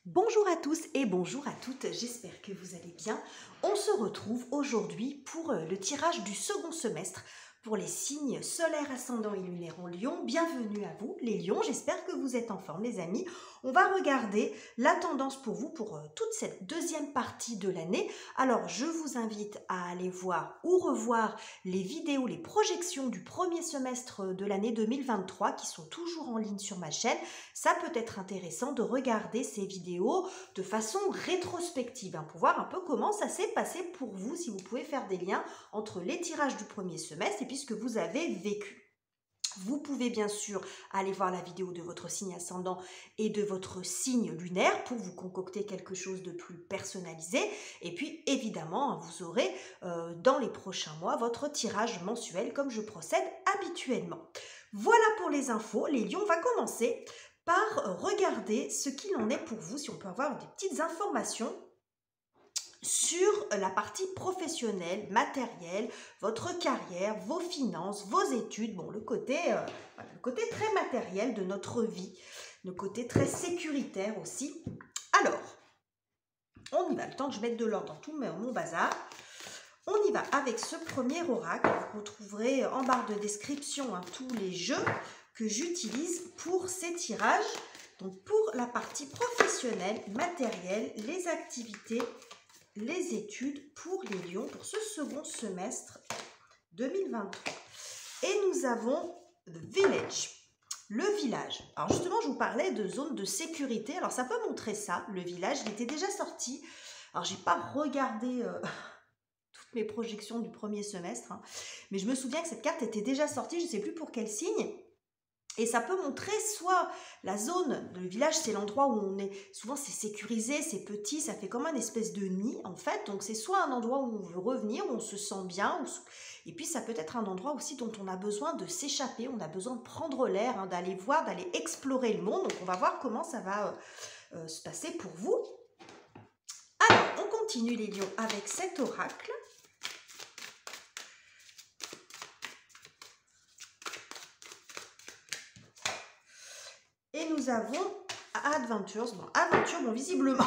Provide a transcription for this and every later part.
Bonjour à tous et bonjour à toutes, j'espère que vous allez bien. On se retrouve aujourd'hui pour le tirage du second semestre pour les signes solaires, ascendants et lunaires en Lion. Bienvenue à vous les Lions, j'espère que vous êtes en forme les amis. On va regarder la tendance pour vous pour toute cette deuxième partie de l'année. Alors je vous invite à aller voir ou revoir les vidéos, les projections du premier semestre de l'année 2023 qui sont toujours en ligne sur ma chaîne. Ça peut être intéressant de regarder ces vidéos de façon rétrospective, pour voir un peu comment ça s'est passé pour vous, si vous pouvez faire des liens entre les tirages du premier semestre et puis ce que vous avez vécu. Vous pouvez bien sûr aller voir la vidéo de votre signe ascendant et de votre signe lunaire pour vous concocter quelque chose de plus personnalisé. Et puis évidemment, vous aurez dans les prochains mois votre tirage mensuel comme je procède habituellement. Voilà pour les infos. Les Lions, on va commencer par regarder ce qu'il en est pour vous, si on peut avoir des petites informations sur la partie professionnelle, matérielle, votre carrière, vos finances, vos études, bon, le côté très matériel de notre vie, le côté très sécuritaire aussi. Alors, on y va, le temps que je mette de l'ordre dans tout mon bazar. On y va avec ce premier oracle. Vous retrouverez en barre de description tous les jeux que j'utilise pour ces tirages. Donc pour la partie professionnelle, matérielle, les activités, les études pour les Lions pour ce second semestre 2023. Et nous avons The Village. Le village. Alors justement, je vous parlais de zone de sécurité. Alors ça peut montrer ça, le village. Il était déjà sorti. Alors j'ai pas regardé toutes mes projections du premier semestre, mais je me souviens que cette carte était déjà sortie. Je ne sais plus pour quel signe. Et ça peut montrer soit la zone, le village, c'est l'endroit où on est, souvent c'est sécurisé, c'est petit, ça fait comme une espèce de nid en fait, donc c'est soit un endroit où on veut revenir, où on se sent bien, et puis ça peut être un endroit aussi dont on a besoin de s'échapper, on a besoin de prendre l'air, d'aller voir, d'aller explorer le monde, donc on va voir comment ça va se passer pour vous. Alors, on continue les Lions avec cet oracle. Et nous avons Adventures. Bon, Aventure, bon, visiblement,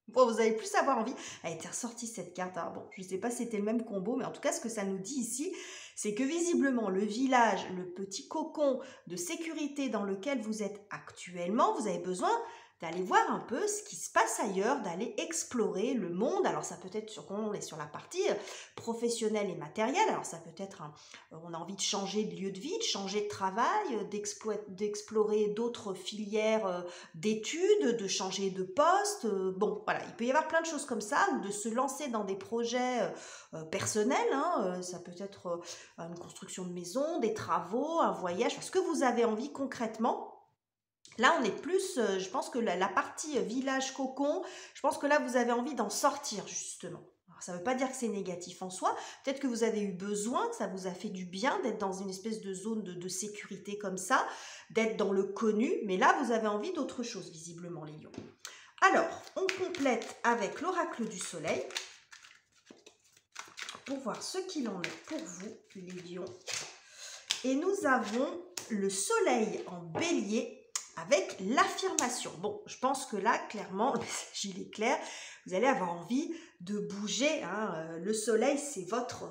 bon, vous allez plus avoir envie. Elle a été ressortie cette carte. Alors, bon, je ne sais pas si c'était le même combo, mais en tout cas, ce que ça nous dit ici, c'est que visiblement, le village, le petit cocon de sécurité dans lequel vous êtes actuellement, vous avez besoin d'aller voir un peu ce qui se passe ailleurs, d'aller explorer le monde. Alors ça peut être on est sur la partie professionnelle et matérielle. Alors ça peut être on a envie de changer de lieu de vie, de changer de travail, d'explorer d'autres filières d'études, de changer de poste. Bon, voilà, il peut y avoir plein de choses comme ça, ou de se lancer dans des projets personnels. Ça peut être une construction de maison, des travaux, un voyage, ce que vous avez envie concrètement. Là, on est plus, je pense que la partie village cocon, je pense que là, vous avez envie d'en sortir, justement. Alors, ça ne veut pas dire que c'est négatif en soi. Peut-être que vous avez eu besoin, que ça vous a fait du bien d'être dans une espèce de zone de sécurité comme ça, d'être dans le connu. Mais là, vous avez envie d'autre chose, visiblement, les Lions. Alors, on complète avec l'oracle du soleil pour voir ce qu'il en est pour vous, les Lions. Et nous avons le soleil en bélier avec l'affirmation. Bon, je pense que là, clairement, le message il est clair. Vous allez avoir envie de bouger. Le soleil, c'est votre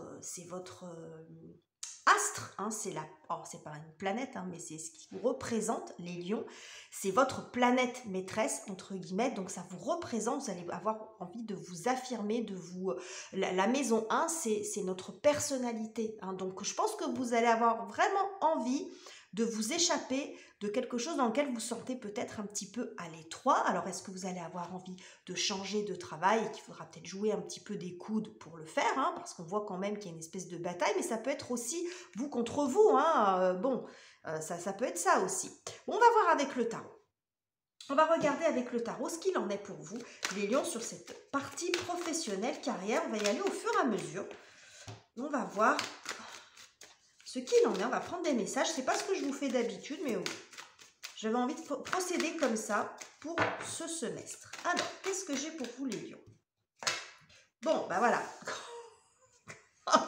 astre. C'est pas une planète, mais c'est ce qui vous représente, les Lions. C'est votre planète maîtresse, entre guillemets. Donc, ça vous représente. Vous allez avoir envie de vous affirmer, de vous... La maison 1, c'est notre personnalité. Donc, je pense que vous allez avoir vraiment envie de vous échapper de quelque chose dans lequel vous sentez peut-être un petit peu à l'étroit. Alors, est-ce que vous allez avoir envie de changer de travail et qu'il faudra peut-être jouer un petit peu des coudes pour le faire, parce qu'on voit quand même qu'il y a une espèce de bataille, mais ça peut être aussi vous contre vous. Ça peut être ça aussi. Bon, on va voir avec le tarot. On va regarder avec le tarot ce qu'il en est pour vous, les Lions, sur cette partie professionnelle, carrière. On va y aller au fur et à mesure. On va voir ce qu'il en est. On va prendre des messages. C'est pas ce que je vous fais d'habitude, mais j'avais envie de procéder comme ça pour ce semestre. Alors, qu'est-ce que j'ai pour vous, les Lions? Bon, ben voilà.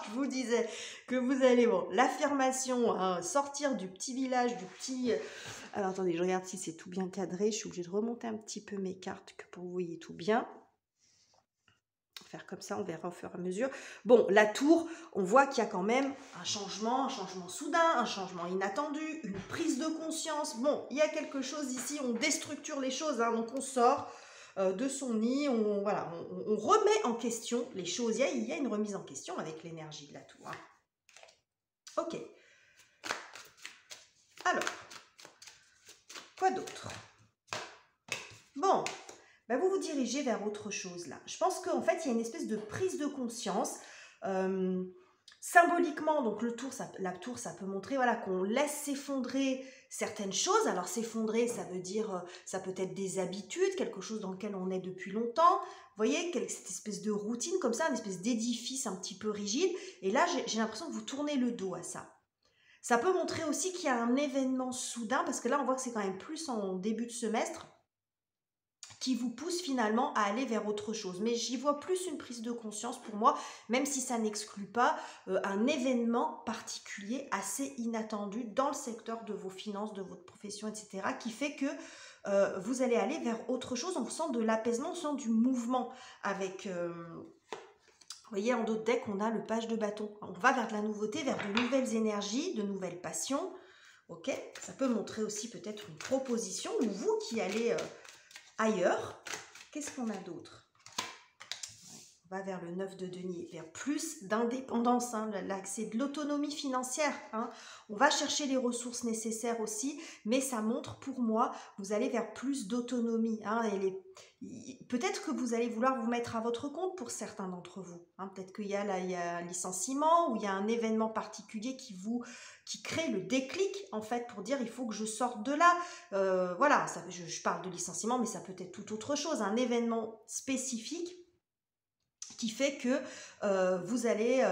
Je vous disais que vous allez, l'affirmation, sortir du petit village, du petit Alors, attendez, je regarde si c'est tout bien cadré. Je suis obligée de remonter un petit peu mes cartes pour que vous voyez tout bien. Faire comme ça, on verra au fur et à mesure. Bon, la tour, on voit qu'il y a quand même un changement soudain, un changement inattendu, une prise de conscience. Bon, il y a quelque chose ici, on déstructure les choses, hein, donc on sort de son nid, voilà, on remet en question les choses. Il y a une remise en question avec l'énergie de la tour. Hein. Ok. Alors, quoi d'autre? Bon, ben vous vous dirigez vers autre chose là. Je pense qu'en fait, il y a une espèce de prise de conscience. Symboliquement, donc la tour, ça peut montrer voilà, qu'on laisse s'effondrer certaines choses. Alors s'effondrer, ça veut dire, ça peut être des habitudes, quelque chose dans lequel on est depuis longtemps. Vous voyez, cette espèce de routine comme ça, une espèce d'édifice un petit peu rigide. Et là, j'ai l'impression que vous tournez le dos à ça. Ça peut montrer aussi qu'il y a un événement soudain, parce que là, on voit que c'est quand même plus en début de semestre, qui vous pousse finalement à aller vers autre chose. Mais j'y vois plus une prise de conscience pour moi, même si ça n'exclut pas un événement particulier assez inattendu dans le secteur de vos finances, de votre profession, etc., qui fait que vous allez aller vers autre chose. On sent de l'apaisement, on sent du mouvement avec... vous voyez, en d'autres decks, on a le page de bâton. On va vers de la nouveauté, vers de nouvelles énergies, de nouvelles passions. Ok, ça peut montrer aussi peut-être une proposition, ou vous qui allez... ailleurs. Qu'est-ce qu'on a d'autre? On va vers le 9 de denier, vers plus d'indépendance. Hein. Là, c'est de l'autonomie financière. Hein. On va chercher les ressources nécessaires aussi, mais ça montre pour moi, vous allez vers plus d'autonomie. Hein, peut-être que vous allez vouloir vous mettre à votre compte pour certains d'entre vous. Hein. Peut-être qu'il y a un licenciement ou il y a un événement particulier qui crée le déclic en fait pour dire il faut que je sorte de là. Voilà, je parle de licenciement, mais ça peut être tout autre chose. Un événement spécifique qui fait que vous allez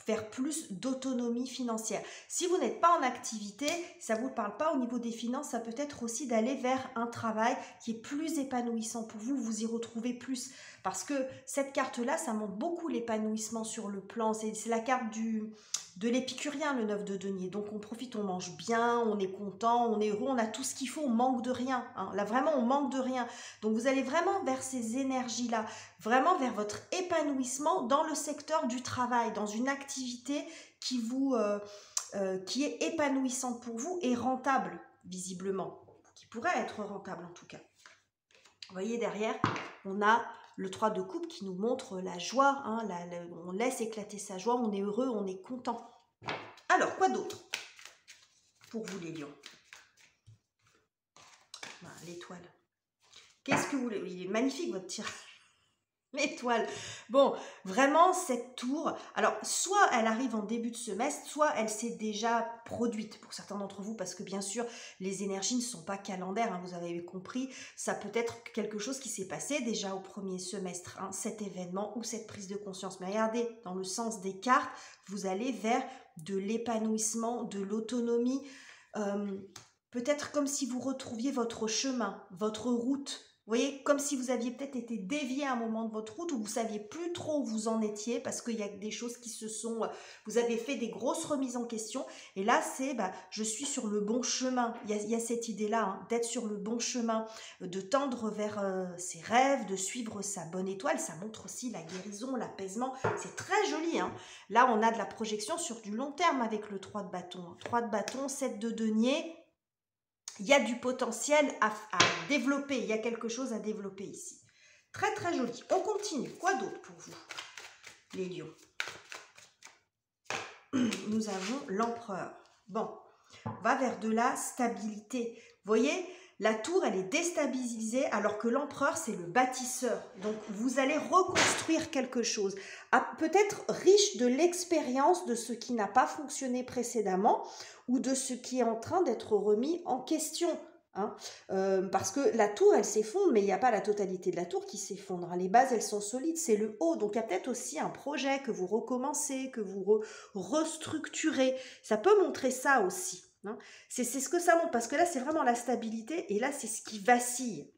faire plus d'autonomie financière. Si vous n'êtes pas en activité, ça ne vous parle pas au niveau des finances, ça peut être aussi d'aller vers un travail qui est plus épanouissant pour vous, vous y retrouvez plus. Parce que cette carte-là, ça montre beaucoup l'épanouissement sur le plan, c'est la carte de l'épicurien, le 9 de denier. Donc on profite, on mange bien, on est content, on est heureux, on a tout ce qu'il faut, on manque de rien. Hein. Là vraiment, on manque de rien. Donc vous allez vraiment vers ces énergies-là, vraiment vers votre épanouissement dans le secteur du travail, dans une activité qui est épanouissante pour vous et rentable, visiblement, qui pourrait être rentable en tout cas. Vous voyez derrière, on a le 3 de coupe qui nous montre la joie, hein, on laisse éclater sa joie, on est heureux, on est content. Alors, quoi d'autre pour vous les lions? Voilà, l'étoile. Qu'est-ce que vous voulez? Il est magnifique votre tirage. L'étoile. Bon, vraiment, cette tour, alors, soit elle arrive en début de semestre, soit elle s'est déjà produite pour certains d'entre vous, parce que bien sûr, les énergies ne sont pas calendaires, hein, vous avez compris, ça peut être quelque chose qui s'est passé déjà au premier semestre, hein, cet événement ou cette prise de conscience. Mais regardez, dans le sens des cartes, vous allez vers de l'épanouissement, de l'autonomie, peut-être comme si vous retrouviez votre chemin, votre route. Vous voyez, comme si vous aviez peut-être été dévié à un moment de votre route où vous ne saviez plus trop où vous en étiez parce qu'il y a des choses qui se sont... Vous avez fait des grosses remises en question et là, c'est je suis sur le bon chemin. Il y a cette idée-là, hein, d'être sur le bon chemin, de tendre vers ses rêves, de suivre sa bonne étoile. Ça montre aussi la guérison, l'apaisement. C'est très joli. Hein. Là, on a de la projection sur du long terme avec le 3 de bâton. 3 de bâton, 7 de denier. Il y a du potentiel à développer, il y a quelque chose à développer ici. Très très joli. On continue. Quoi d'autre pour vous, les lions? Nous avons l'empereur. Bon, on va vers de la stabilité. Vous voyez, la tour, elle est déstabilisée alors que l'empereur, c'est le bâtisseur. Donc, vous allez reconstruire quelque chose. Peut-être riche de l'expérience de ce qui n'a pas fonctionné précédemment ou de ce qui est en train d'être remis en question. Hein, parce que la tour, elle s'effondre, mais il n'y a pas la totalité de la tour qui s'effondre. Hein. Les bases, elles sont solides, c'est le haut. Donc, il y a peut-être aussi un projet que vous recommencez, que vous restructurez. Ça peut montrer ça aussi. Hein. C'est ce que ça montre, parce que là, c'est vraiment la stabilité, et là, c'est ce qui vacille.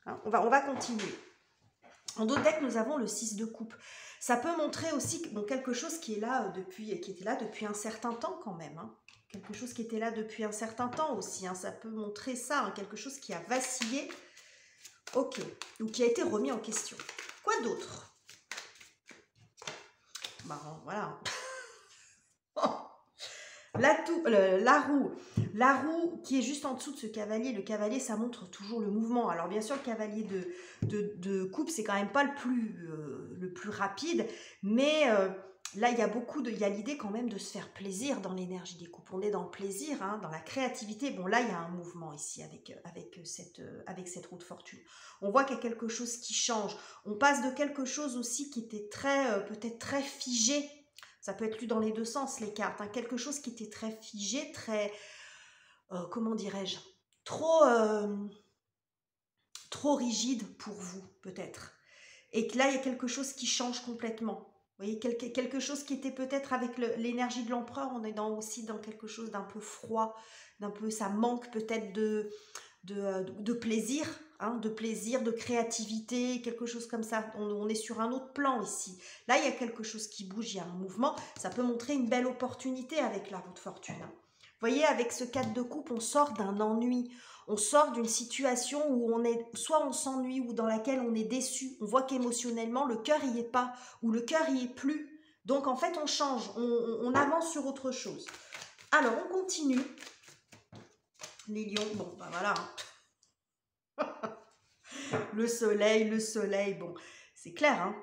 Hein. On va continuer. En d'autres decks, nous avons le 6 de coupe. Ça peut montrer aussi quelque chose qui est là qui était là depuis un certain temps quand même. Hein. Quelque chose qui était là depuis un certain temps aussi, hein, ça peut montrer ça, hein, quelque chose qui a vacillé, ok, ou qui a été remis en question. Quoi d'autre? Bah, voilà. La roue qui est juste en dessous de ce cavalier. Le cavalier, ça montre toujours le mouvement. Alors bien sûr, le cavalier de coupe, c'est quand même pas le plus rapide, mais là, il y a l'idée quand même de se faire plaisir dans l'énergie des coupes. On est dans le plaisir, hein, dans la créativité. Bon, là, il y a un mouvement ici avec cette roue de fortune. On voit qu'il y a quelque chose qui change. On passe de quelque chose aussi qui était peut-être très figé. Ça peut être lu dans les deux sens, les cartes. Hein. Quelque chose qui était très figé, très, comment dirais-je, trop rigide pour vous, peut-être. Et que là, il y a quelque chose qui change complètement. Vous voyez, quelque chose qui était peut-être avec l'énergie de l'empereur, on est aussi dans quelque chose d'un peu froid, ça manque peut-être de plaisir, hein, de créativité, quelque chose comme ça. On est sur un autre plan ici. Là, il y a quelque chose qui bouge, il y a un mouvement. Ça peut montrer une belle opportunité avec la roue de fortune. Vous voyez, avec ce 4 de coupe, on sort d'un ennui. On sort d'une situation où soit on s'ennuie ou dans laquelle on est déçu. On voit qu'émotionnellement, le cœur y est pas ou le cœur y est plus. Donc, en fait, on change, on avance sur autre chose. Alors, on continue. Les lions, bon, ben voilà. Le soleil, bon, c'est clair, hein.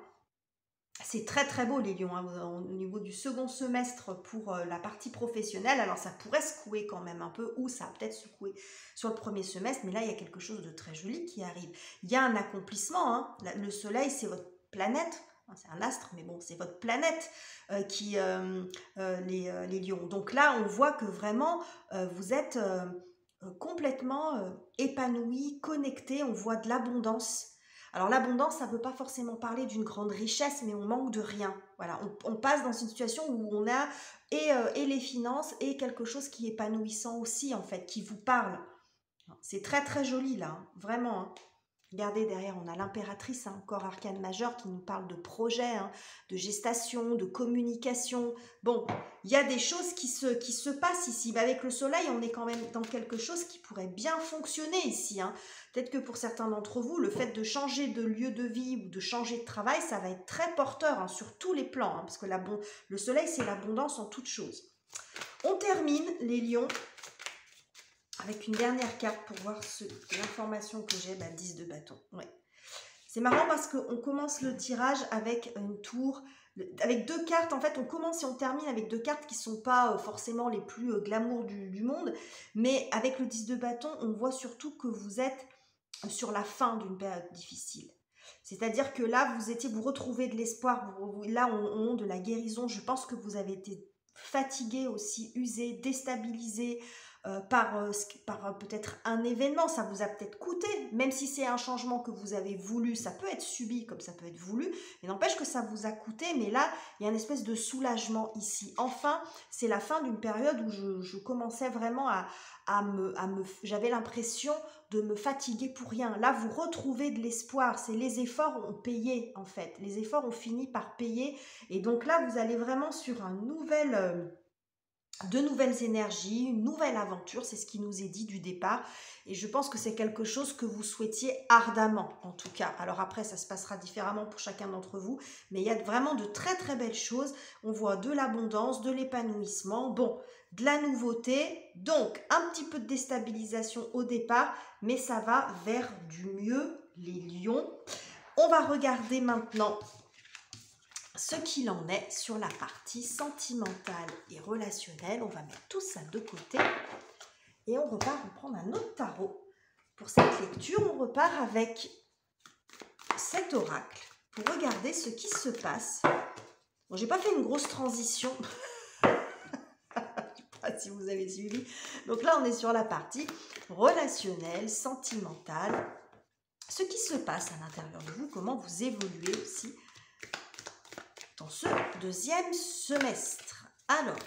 C'est très très beau les lions, hein, au niveau du second semestre pour la partie professionnelle. Alors ça pourrait secouer quand même un peu, ou ça a peut-être secoué sur le premier semestre, mais là il y a quelque chose de très joli qui arrive. Il y a un accomplissement, hein. Le soleil c'est votre planète, c'est un astre, mais bon c'est votre planète les lions. Donc là on voit que vraiment vous êtes complètement épanoui, connecté, on voit de l'abondance. Alors l'abondance, ça ne veut pas forcément parler d'une grande richesse, mais on manque de rien. Voilà, on passe dans une situation où on a et les finances et quelque chose qui est épanouissant aussi, en fait, qui vous parle. C'est très très joli là, hein, vraiment. Hein. Regardez derrière, on a l'impératrice, hein, corps arcane majeur, qui nous parle de projet, hein, de gestation, de communication. Bon, il y a des choses qui se passent ici. Mais avec le soleil, on est quand même dans quelque chose qui pourrait bien fonctionner ici. Hein. Peut-être que pour certains d'entre vous, le fait de changer de lieu de vie ou de changer de travail, ça va être très porteur hein, sur tous les plans. Hein, parce que le soleil, c'est l'abondance en toutes choses. On termine, les lions, avec une dernière carte pour voir l'information que j'ai, 10 de bâton. Ouais. C'est marrant parce qu'on commence le tirage avec une tour, avec deux cartes. En fait, on commence et on termine avec deux cartes qui ne sont pas forcément les plus glamour du monde. Mais avec le 10 de bâton, on voit surtout que vous êtes sur la fin d'une période difficile. C'est-à-dire que là, vous retrouvez de l'espoir. Là, au moment de la guérison, je pense que vous avez été fatigué aussi, usé, déstabilisé, par peut-être un événement, ça vous a peut-être coûté, même si c'est un changement que vous avez voulu, ça peut être subi comme ça peut être voulu, mais n'empêche que ça vous a coûté, mais là, il y a une espèce de soulagement ici. Enfin, c'est la fin d'une période où je commençais vraiment j'avais l'impression de me fatiguer pour rien. Là, vous retrouvez de l'espoir, c'est les efforts ont payé en fait, les efforts ont fini par payer, et donc là, vous allez vraiment sur de nouvelles énergies, une nouvelle aventure, c'est ce qui nous est dit du départ et je pense que c'est quelque chose que vous souhaitiez ardemment en tout cas. Alors après ça se passera différemment pour chacun d'entre vous, mais il y a vraiment de très très belles choses, on voit de l'abondance, de l'épanouissement, bon, de la nouveauté, donc un petit peu de déstabilisation au départ, mais ça va vers du mieux les lions. On va regarder maintenant ce qu'il en est sur la partie sentimentale et relationnelle. On va mettre tout ça de côté et on repart prendre un autre tarot. Pour cette lecture, on repart avec cet oracle pour regarder ce qui se passe. Bon, j'ai pas fait une grosse transition. Je sais pas si vous avez suivi. Donc là, on est sur la partie relationnelle, sentimentale. Ce qui se passe à l'intérieur de vous, comment vous évoluez aussi dans ce deuxième semestre. Alors,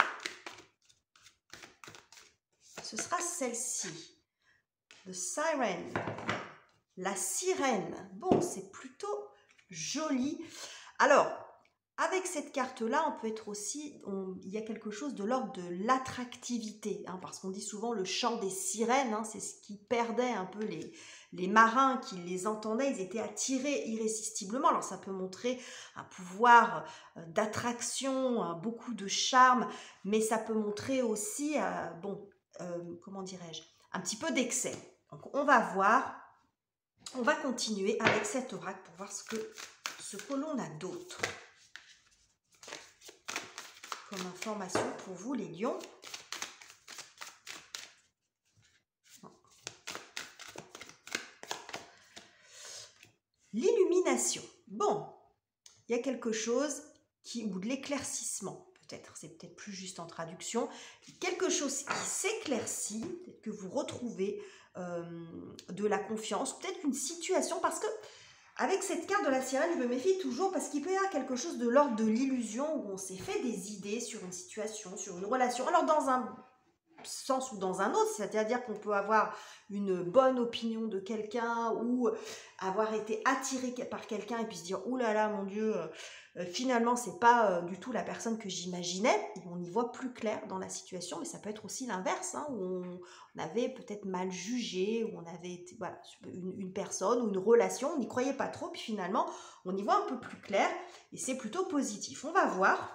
ce sera celle-ci, The Siren, la sirène. Bon, c'est plutôt joli. Alors, avec cette carte-là, on peut être aussi, il y a quelque chose de l'ordre de l'attractivité, hein, parce qu'on dit souvent le chant des sirènes, hein, c'est ce qui perdait un peu les marins qui les entendaient, ils étaient attirés irrésistiblement. Alors ça peut montrer un pouvoir d'attraction, beaucoup de charme, mais ça peut montrer aussi, comment dirais-je, un petit peu d'excès. Donc on va voir, on va continuer avec cet oracle pour voir ce que l'on a d'autre comme information pour vous les lions. L'illumination. Bon, il y a quelque chose ou de l'éclaircissement, peut-être, c'est peut-être plus juste en traduction, quelque chose qui s'éclaircit, peut-être que vous retrouvez de la confiance, peut-être une situation, parce que avec cette carte de la sirène, je me méfie toujours parce qu'il peut y avoir quelque chose de l'ordre de l'illusion où on s'est fait des idées sur une situation, sur une relation. Alors dans un sens ou dans un autre, c'est-à-dire qu'on peut avoir une bonne opinion de quelqu'un ou avoir été attiré par quelqu'un et puis se dire « Ouh là là, mon Dieu, finalement, c'est pas du tout la personne que j'imaginais ». On y voit plus clair dans la situation, mais ça peut être aussi l'inverse, hein, où on avait peut-être mal jugé, où on avait été, voilà, une personne ou une relation, on n'y croyait pas trop, puis finalement, on y voit un peu plus clair et c'est plutôt positif. On va voir,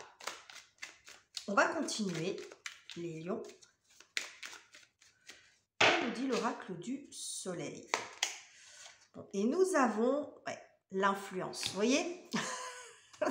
on va continuer, les lions. Nous dit l'oracle du soleil. Bon, et nous avons l'influence. Vous voyez,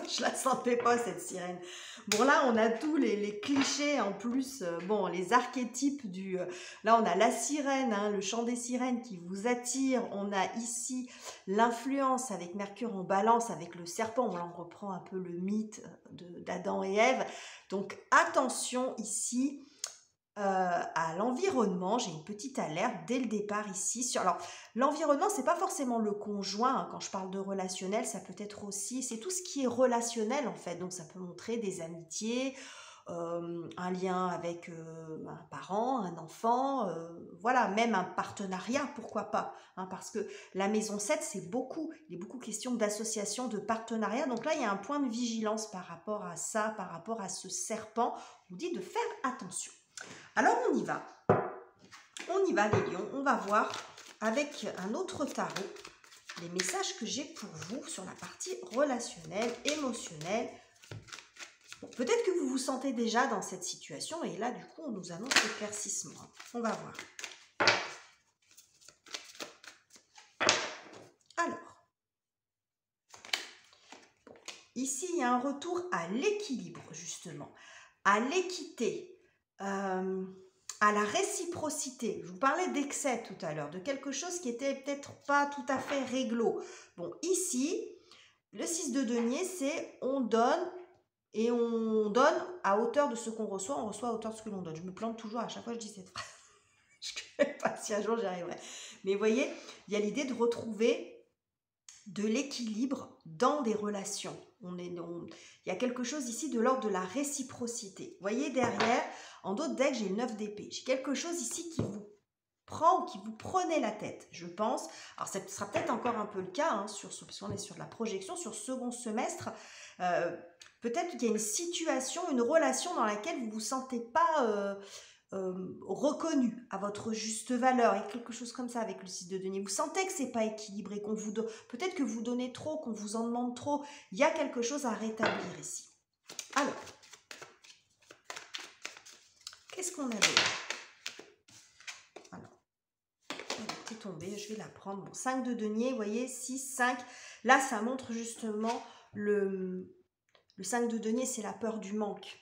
je la sentais pas cette sirène. Bon là, on a tous les clichés en plus. Bon, les archétypes du. Là, on a la sirène, hein, le chant des sirènes qui vous attire. On a ici l'influence avec Mercure en Balance, avec le serpent. Là, on reprend un peu le mythe d'Adam et Ève. Donc attention ici. À l'environnement, j'ai une petite alerte dès le départ ici. Alors, l'environnement, c'est pas forcément le conjoint. Hein, quand je parle de relationnel, ça peut être aussi, c'est tout ce qui est relationnel en fait. Donc, ça peut montrer des amitiés, un lien avec un parent, un enfant, voilà, même un partenariat, pourquoi pas. Hein, parce que la maison 7, il est beaucoup question d'association, de partenariat. Donc là, il y a un point de vigilance par rapport à ça, par rapport à ce serpent. On vous dit de faire attention. Alors on y va les lions, on va voir avec un autre tarot les messages que j'ai pour vous sur la partie relationnelle, émotionnelle. Bon, peut-être que vous vous sentez déjà dans cette situation et là du coup on nous annonce l'éclaircissement. On va voir. Alors, ici il y a un retour à l'équilibre justement, à l'équité. À la réciprocité. Je vous parlais d'excès tout à l'heure, de quelque chose qui était peut-être pas tout à fait réglo. Bon, ici, le 6 de denier, c'est on donne et on donne à hauteur de ce qu'on reçoit, on reçoit à hauteur de ce que l'on donne. Je me plante toujours à chaque fois que je dis cette phrase. Je ne sais pas si un jour j'y arriverai. Mais vous voyez, il y a l'idée de retrouver de l'équilibre dans des relations. Il y a quelque chose ici de l'ordre de la réciprocité. Vous voyez derrière, en d'autres decks, j'ai le 9 d'épée. J'ai quelque chose ici qui vous prend, qui vous prenez la tête, je pense. Alors, ça sera peut-être encore un peu le cas, hein, parce qu'on est sur la projection, sur second semestre. Peut-être qu'il y a une situation, une relation dans laquelle vous ne vous sentez pas reconnu à votre juste valeur et quelque chose comme ça avec le 6 de denier. Vous sentez que c'est pas équilibré, qu'on vous peut-être que vous donnez trop, qu'on vous en demande trop. Il y a quelque chose à rétablir ici. Alors, qu'est-ce qu'on a d'autre? Alors, elle est tombée, je vais la prendre. Bon, 5 de denier, vous voyez, 6, 5. Là, ça montre justement le 5 de denier, c'est la peur du manque.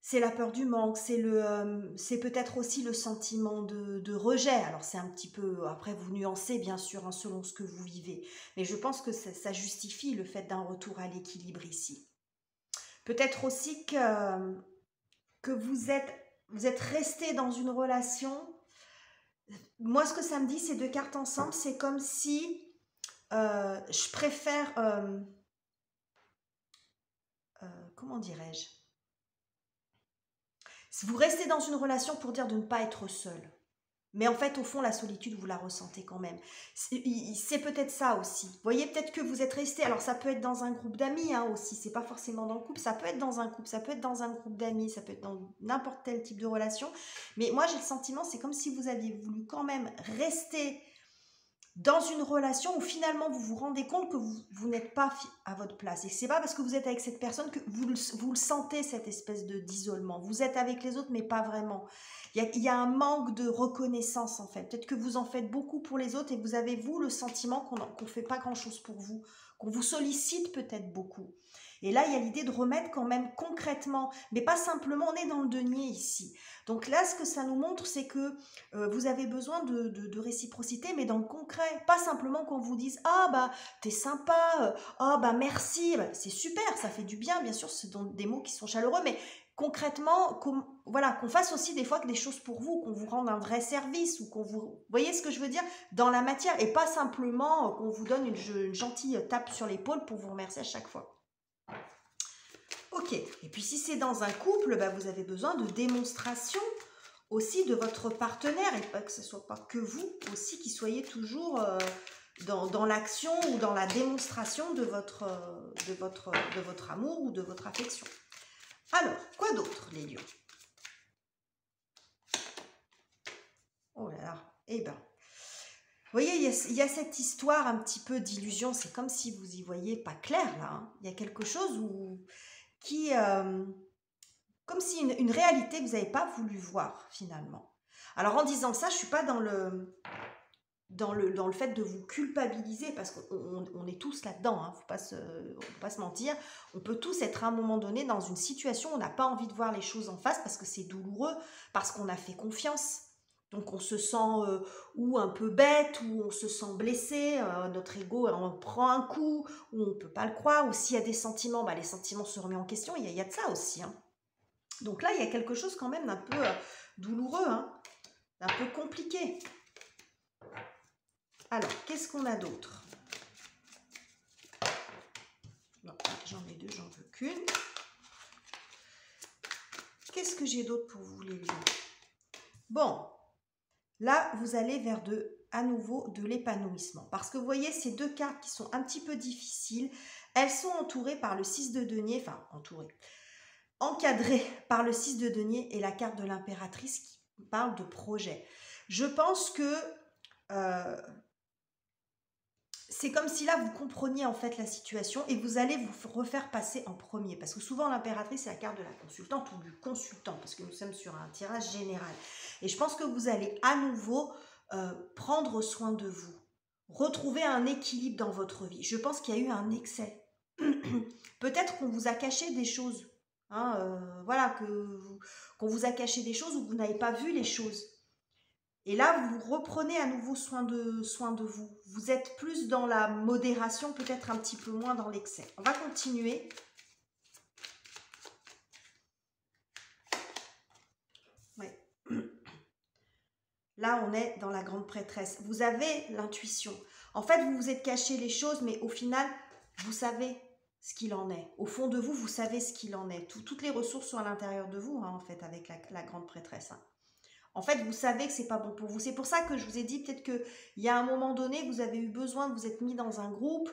C'est la peur du manque, c'est peut-être aussi le sentiment de rejet. Alors c'est un petit peu, après vous nuancez bien sûr hein, selon ce que vous vivez. Mais je pense que ça justifie le fait d'un retour à l'équilibre ici. Peut-être aussi que vous êtes resté dans une relation. Moi ce que ça me dit, ces deux cartes ensemble, c'est comme si je préfère, comment dirais-je, vous restez dans une relation pour dire de ne pas être seul. Mais en fait, au fond, la solitude, vous la ressentez quand même. C'est peut-être ça aussi. Vous voyez, peut-être que vous êtes resté. Alors, ça peut être dans un groupe d'amis hein, aussi. C'est pas forcément dans le couple. Ça peut être dans un couple, ça peut être dans un groupe d'amis, ça peut être dans n'importe quel type de relation. Mais moi, j'ai le sentiment, c'est comme si vous aviez voulu quand même rester dans une relation où finalement vous vous rendez compte que vous n'êtes pas à votre place. Et c'est pas parce que vous êtes avec cette personne que vous le sentez, cette espèce d'isolement. Vous êtes avec les autres, mais pas vraiment. Il y a un manque de reconnaissance en fait. Peut-être que vous en faites beaucoup pour les autres et vous avez, vous, le sentiment qu'on ne fait pas grand-chose pour vous, qu'on vous sollicite peut-être beaucoup. Et là, il y a l'idée de remettre quand même concrètement, mais pas simplement, on est dans le denier ici. Donc là, ce que ça nous montre, c'est que vous avez besoin de réciprocité, mais dans le concret. Pas simplement qu'on vous dise « Ah, bah, t'es sympa, ah, bah, merci, bah, c'est super, ça fait du bien, bien sûr, ce sont des mots qui sont chaleureux, mais concrètement, voilà, qu'on fasse aussi des fois que des choses pour vous, qu'on vous rende un vrai service, ou qu'on vous... Vous voyez ce que je veux dire? Dans la matière, et pas simplement qu'on vous donne une gentille tape sur l'épaule pour vous remercier à chaque fois. Ok, et puis si c'est dans un couple, bah, vous avez besoin de démonstration aussi de votre partenaire, et pas que ce ne soit pas que vous aussi qui soyez toujours dans l'action ou dans la démonstration de votre amour ou de votre affection. Alors, quoi d'autre, les lions? Oh là là, eh ben, vous voyez, il y a cette histoire un petit peu d'illusion, c'est comme si vous y voyez pas clair là, hein. Il y a quelque chose qui, comme si une réalité que vous n'avez pas voulu voir finalement. Alors en disant ça, je ne suis pas dans le fait de vous culpabiliser, parce qu'on est tous là-dedans, hein, faut pas se mentir. On peut tous être à un moment donné dans une situation où on n'a pas envie de voir les choses en face, parce que c'est douloureux, parce qu'on a fait confiance. Donc on se sent ou un peu bête, ou on se sent blessé, notre ego on prend un coup, ou on ne peut pas le croire, ou s'il y a des sentiments, bah, les sentiments se remettent en question, il y a de ça aussi. Hein. Donc là, il y a quelque chose quand même d'un peu douloureux, hein, d'un peu compliqué. Alors, qu'est-ce qu'on a d'autre? Non, j'en ai deux, j'en veux qu'une. Qu'est-ce que j'ai d'autre pour vous, les lions? Bon, là, vous allez vers à nouveau de l'épanouissement. Parce que vous voyez, ces deux cartes qui sont un petit peu difficiles, elles sont entourées par le 6 de denier, enfin, encadrées par le 6 de denier et la carte de l'impératrice qui parle de projet. Je pense que c'est comme si là, vous compreniez en fait la situation et vous allez vous refaire passer en premier. Parce que souvent, l'impératrice, c'est la carte de la consultante ou du consultant, parce que nous sommes sur un tirage général. Et je pense que vous allez à nouveau prendre soin de vous, retrouver un équilibre dans votre vie. Je pense qu'il y a eu un excès. Peut-être qu'on vous a caché des choses. Hein, voilà, qu'on vous a caché des choses ou vous n'avez pas vu les choses. Et là, vous reprenez à nouveau soin de vous. Vous êtes plus dans la modération, peut-être un petit peu moins dans l'excès. On va continuer. Ouais. Là, on est dans la grande prêtresse. Vous avez l'intuition. En fait, vous vous êtes caché les choses, mais au final, vous savez ce qu'il en est. Au fond de vous, vous savez ce qu'il en est. Toutes les ressources sont à l'intérieur de vous, hein, en fait, avec la grande prêtresse. Hein. En fait, vous savez que c'est pas bon pour vous. C'est pour ça que je vous ai dit peut-être qu'il y a un moment donné, vous avez eu besoin, vous êtes mis dans un groupe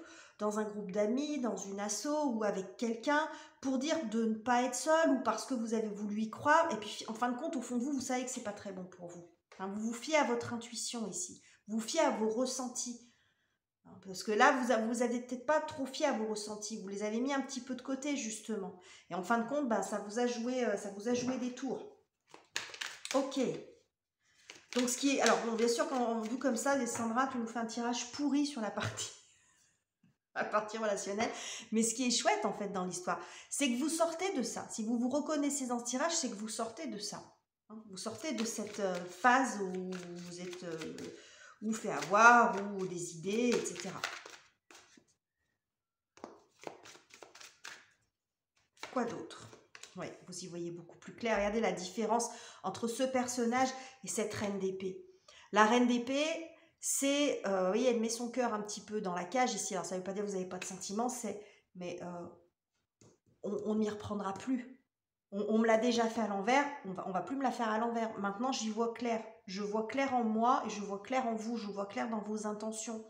d'amis, dans une asso ou avec quelqu'un pour dire de ne pas être seul ou parce que vous avez voulu y croire. Et puis, en fin de compte, au fond de vous, vous savez que c'est pas très bon pour vous. Hein, vous vous fiez à votre intuition ici. Vous vous fiez à vos ressentis. Hein, parce que là, vous n'avez peut-être pas trop fié à vos ressentis. Vous les avez mis un petit peu de côté, justement. Et en fin de compte, ça vous a joué des tours. Ok. Donc, alors, bon, bien sûr, quand vu comme ça, Sandra, tu nous fais un tirage pourri sur la partie relationnelle. Mais ce qui est chouette, en fait, dans l'histoire, c'est que vous sortez de ça. Si vous vous reconnaissez dans ce tirage, c'est que vous sortez de ça. Hein, vous sortez de cette phase où vous êtes ou fait avoir, ou des idées, etc. Quoi d'autre? Oui, vous y voyez beaucoup plus clair. Regardez la différence entre ce personnage et cette reine d'épée. La reine d'épée, c'est, vous voyez, elle met son cœur un petit peu dans la cage ici. Alors, ça ne veut pas dire que vous n'avez pas de sentiments, mais on n'y reprendra plus. On me l'a déjà fait à l'envers, on va plus me la faire à l'envers. Maintenant, j'y vois clair. Je vois clair en moi et je vois clair en vous. Je vois clair dans vos intentions.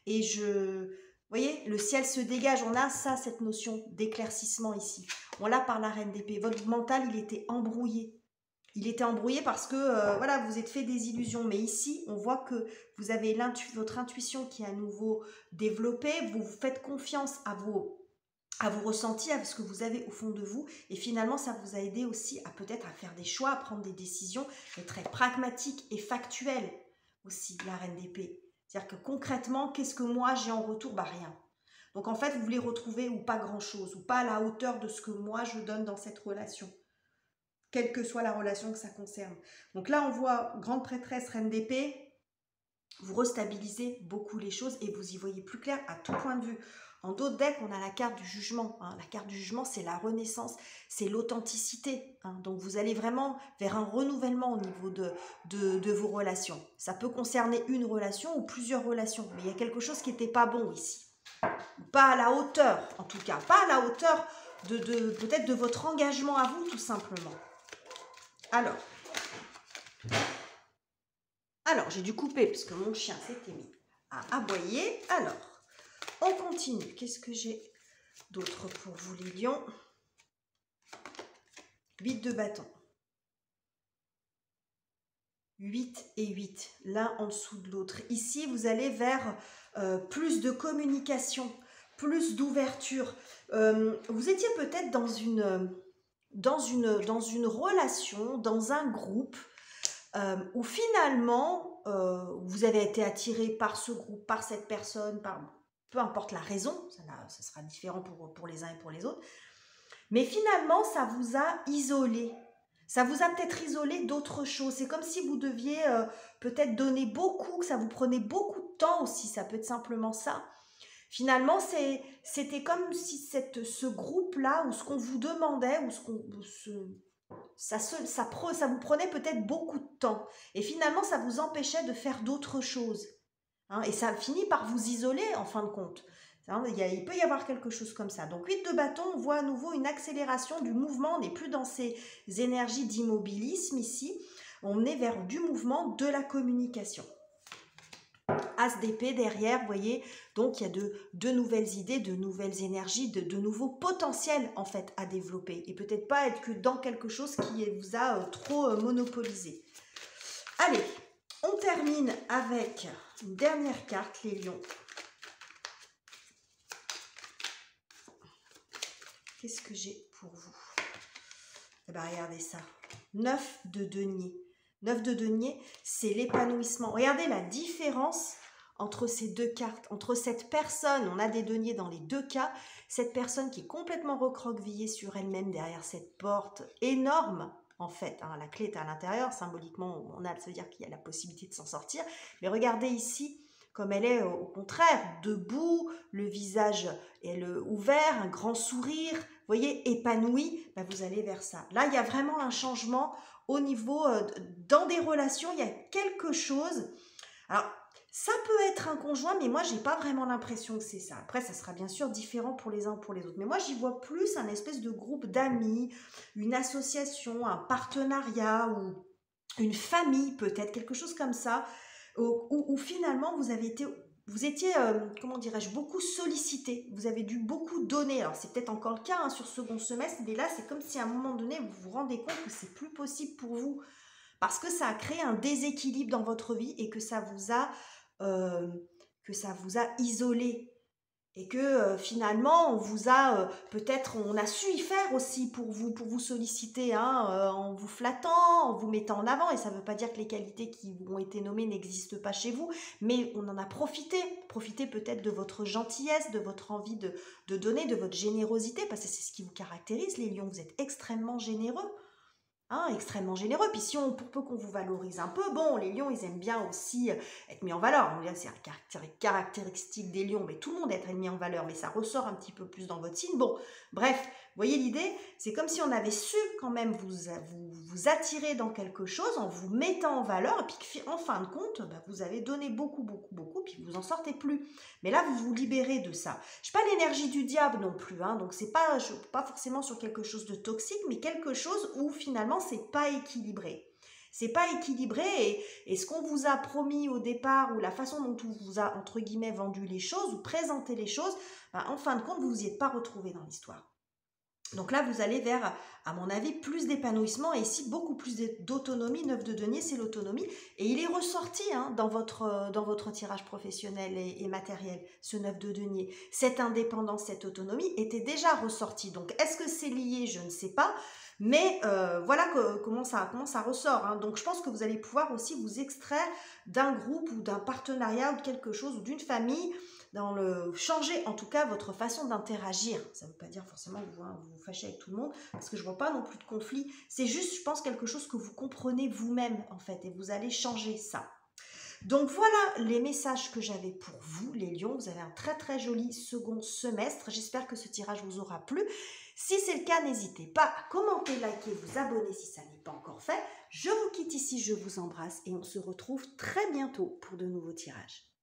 Et vous voyez, le ciel se dégage. On a ça, cette notion d'éclaircissement ici. On l'a par la reine d'épée. Votre mental, il était embrouillé. Il était embrouillé parce que, voilà, vous êtes fait des illusions. Mais ici, on voit que vous avez votre intuition qui est à nouveau développée. Vous faites confiance à vos ressentis, à ce que vous avez au fond de vous. Et finalement, ça vous a aidé aussi à peut-être à faire des choix, à prendre des décisions, être très pragmatique et factuel aussi, la reine d'épée. C'est-à-dire que concrètement, qu'est-ce que moi j'ai en retour? Bah rien. Donc en fait, vous voulez retrouver ou pas grand-chose, ou pas à la hauteur de ce que moi je donne dans cette relation, quelle que soit la relation que ça concerne. Donc là, on voit grande prêtresse, reine d'épée, vous restabilisez beaucoup les choses et vous y voyez plus clair à tout point de vue. En d'autres decks, on a la carte du jugement. La carte du jugement, c'est la renaissance, c'est l'authenticité. Donc, vous allez vraiment vers un renouvellement au niveau de vos relations. Ça peut concerner une relation ou plusieurs relations, mais il y a quelque chose qui n'était pas bon ici. Pas à la hauteur, en tout cas. Pas à la hauteur peut-être de votre engagement à vous, tout simplement. Alors, j'ai dû couper parce que mon chien s'était mis à aboyer. Alors, on continue. Qu'est-ce que j'ai d'autre pour vous, les lions? 8 de bâton. 8 et 8, l'un en dessous de l'autre. Ici, vous allez vers plus de communication, plus d'ouverture. Vous étiez peut-être dans une relation, dans un groupe, où finalement, vous avez été attiré par ce groupe, par cette personne, peu importe la raison, ça sera différent pour les uns et pour les autres, mais finalement, ça vous a isolé. Ça vous a peut-être isolé d'autres choses. C'est comme si vous deviez peut-être donner beaucoup, que ça vous prenait beaucoup de temps aussi, ça peut être simplement ça. Finalement, c'était comme si ce groupe-là, ou ce qu'on vous demandait, ou ça vous prenait peut-être beaucoup de temps. Et finalement, ça vous empêchait de faire d'autres choses. Et ça finit par vous isoler en fin de compte. Il peut y avoir quelque chose comme ça. Donc 8 de bâton, on voit à nouveau une accélération du mouvement. On n'est plus dans ces énergies d'immobilisme ici. On est vers du mouvement, de la communication. As d'épée derrière, vous voyez, donc il y a de nouvelles idées, de nouvelles énergies, de nouveaux potentiels en fait à développer. Et peut-être pas être que dans quelque chose qui vous a trop monopolisé. Allez, on termine avec une dernière carte, les lions. Qu'est-ce que j'ai pour vous? Eh bien, regardez ça. 9 de denier. 9 de denier, c'est l'épanouissement. Regardez la différence entre ces deux cartes. Entre cette personne, on a des deniers dans les deux cas, cette personne qui est complètement recroquevillée sur elle-même derrière cette porte énorme, en fait. La clé est à l'intérieur, symboliquement, ça veut dire qu'il y a la possibilité de s'en sortir. Mais regardez ici, comme elle est au contraire, debout, le visage est ouvert, un grand sourire, vous voyez, épanoui, vous allez vers ça. Là, il y a vraiment un changement au niveau, dans des relations, il y a quelque chose. Alors, ça peut être un conjoint, mais moi, j'ai pas vraiment l'impression que c'est ça. Après, ça sera bien sûr différent pour les uns ou pour les autres. Mais moi, j'y vois plus un espèce de groupe d'amis, une association, un partenariat ou une famille peut-être, quelque chose comme ça, où finalement, vous étiez, comment dirais-je, beaucoup sollicité. Vous avez dû beaucoup donner. Alors, c'est peut-être encore le cas sur ce second semestre, mais là, c'est comme si à un moment donné, vous vous rendez compte que c'est plus possible pour vous. Parce que ça a créé un déséquilibre dans votre vie et que ça vous a isolé. Et que finalement, on a su y faire aussi pour vous solliciter, en vous flattant, en vous mettant en avant. Et ça ne veut pas dire que les qualités qui ont été nommées n'existent pas chez vous, mais on en a profité. Profitez peut-être de votre gentillesse, de votre envie de donner, de votre générosité, parce que c'est ce qui vous caractérise, les lions. Vous êtes extrêmement généreux. hein, extrêmement généreux. Puis si on, pour peu qu'on vous valorise un peu, bon, les lions, ils aiment bien aussi être mis en valeur. On dit, c'est un caractéristique des lions, mais tout le monde est mis en valeur, mais ça ressort un petit peu plus dans votre signe. Bon, bref, vous voyez l'idée, c'est comme si on avait su quand même vous attirer dans quelque chose en vous mettant en valeur, et puis en fin de compte, bah, vous avez donné beaucoup, beaucoup, beaucoup, puis vous en sortez plus. Mais là, vous vous libérez de ça. Je n'ai pas l'énergie du diable non plus, hein, donc c'est pas, pas forcément sur quelque chose de toxique, mais quelque chose où finalement c'est pas équilibré. C'est pas équilibré et ce qu'on vous a promis au départ ou la façon dont on vous a entre guillemets vendu les choses ou présenté les choses, ben, en fin de compte vous vous y êtes pas retrouvé dans l'histoire. Donc là, vous allez vers, à mon avis, plus d'épanouissement et ici beaucoup plus d'autonomie. 9 de denier, c'est l'autonomie. Et il est ressorti hein, dans votre tirage professionnel et matériel, ce 9 de denier. Cette indépendance, cette autonomie était déjà ressortie. Donc, est-ce que c'est lié? Je ne sais pas. Mais voilà comment ça ressort. Hein. Donc, je pense que vous allez pouvoir aussi vous extraire d'un groupe ou d'un partenariat ou de quelque chose ou d'une famille changer en tout cas votre façon d'interagir. Ça ne veut pas dire forcément que vous fâchez avec tout le monde, parce que je ne vois pas non plus de conflit. C'est juste, je pense, quelque chose que vous comprenez vous-même, en fait, et vous allez changer ça. Donc voilà les messages que j'avais pour vous, les lions. Vous avez un très très joli second semestre. J'espère que ce tirage vous aura plu. Si c'est le cas, n'hésitez pas à commenter, liker, vous abonner si ça n'est pas encore fait. Je vous quitte ici, je vous embrasse et on se retrouve très bientôt pour de nouveaux tirages.